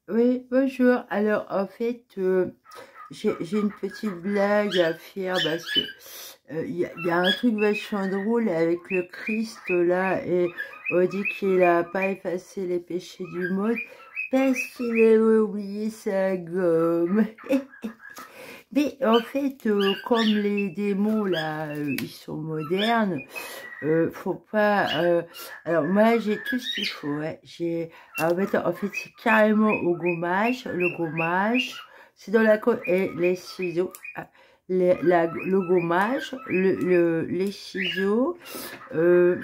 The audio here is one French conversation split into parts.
Oui, bonjour. Alors, en fait, j'ai une petite blague à faire parce que il y a un truc vachement drôle avec le Christ là et on dit qu'il a pas effacé les péchés du monde parce qu'il avait oublié sa gomme. Mais en fait, comme les démons là, ils sont modernes, faut pas. Alors moi, j'ai tout ce qu'il faut. Ouais. Alors, en fait, c'est carrément au gommage. Le gommage, c'est dans et les ciseaux. Le gommage, les ciseaux, euh,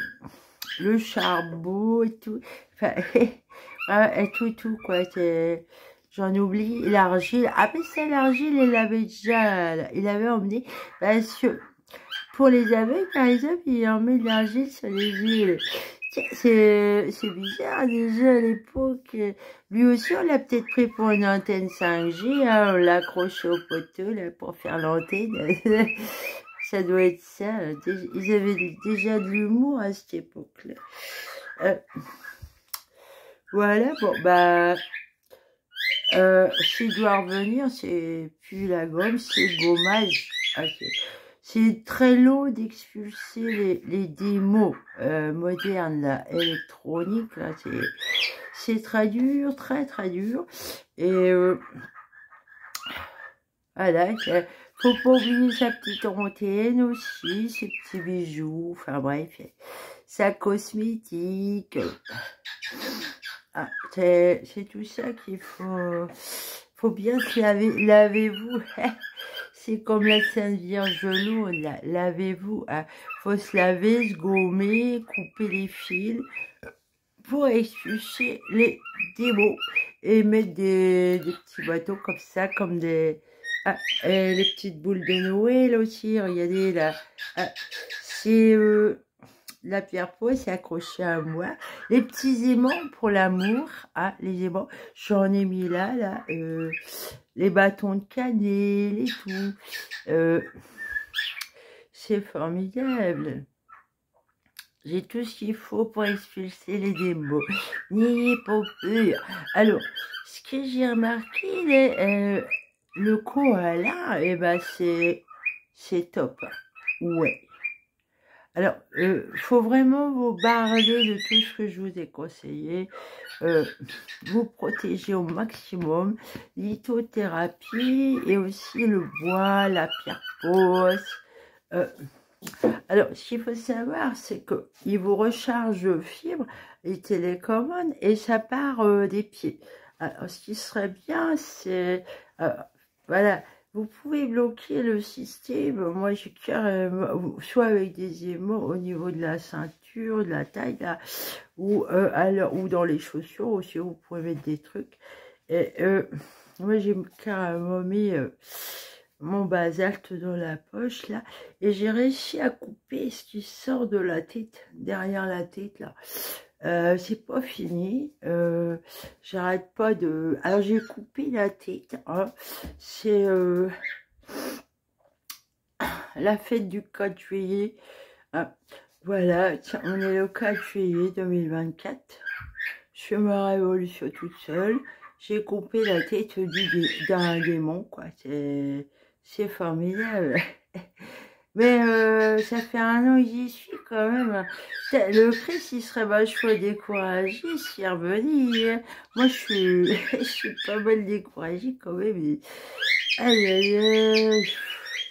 le charbon et tout. Enfin, ouais, et tout quoi. J'en oublie l'argile. Ah mais c'est l'argile, il avait emmené parce que pour les aveugles, par exemple, il en met de l'argile sur les yeux. Tiens, c'est bizarre, déjà, à l'époque. Lui aussi, on l'a peut-être pris pour une antenne 5G, hein, on l'a accroché au poteau, là, pour faire l'antenne. Ça doit être ça. Ils avaient déjà de l'humour à cette époque-là. Voilà, bon, bah, s'il doit revenir, c'est plus la gomme, c'est le gommage. Ah, c'est très long d'expulser les démos modernes, là, électroniques, là, c'est très dur, très dur. Et voilà, faut pas oublier sa petite antenne aussi, ses petits bijoux, enfin bref, sa cosmétique. Ah, c'est tout ça qu'il faut bien se laver. Lavez-vous. C'est comme la Sainte Vierge lourde, lavez-vous. Hein. Faut se laver, se gommer, couper les fils pour expulser les démons et mettre des petits bateaux comme ça, comme des... Ah, et les petites boules de Noël aussi, regardez là. Ah, c'est... la pierre peau, c'est accroché à moi. Les petits aimants pour l'amour. Ah, les aimants. J'en ai mis là. Les bâtons de cannelle et tout. C'est formidable. J'ai tout ce qu'il faut pour expulser les démons. N'ayez pas peur. Alors, ce que j'ai remarqué, le koala, eh ben, c'est top. Ouais. Alors, faut vraiment vous barrer de tout ce que je vous ai conseillé. Vous protéger au maximum. Lithothérapie et aussi le bois, la pierre pausse. Alors, ce qu'il faut savoir, c'est qu'il vous recharge fibres et télécommande et ça part des pieds. Alors, ce qui serait bien, c'est... voilà. Vous pouvez bloquer le système, moi j'ai carrément, soit avec des aimants au niveau de la ceinture, de la taille, là, ou, ou dans les chaussures aussi, vous pouvez mettre des trucs. Et moi j'ai carrément mis mon basalte dans la poche, là, et j'ai réussi à couper ce qui sort de la tête, derrière la tête, là. C'est pas fini, j'arrête pas de... Alors j'ai coupé la tête, hein. C'est la fête du 4 juillet, hein. Voilà, tiens, on est le 4 juillet 2024, je fais ma révolution toute seule, j'ai coupé la tête d'un démon, quoi, c'est formidable. Mais ça fait 1 an que j'y suis quand même. Le Christ, il serait vachement découragé s'il revenait. Moi, je suis pas mal découragée quand même. Aïe, aïe, aïe,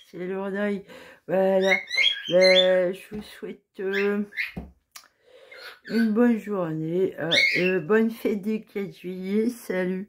c'est lourd. Voilà. Je vous souhaite une bonne journée. Bonne fête du 4 juillet. Salut.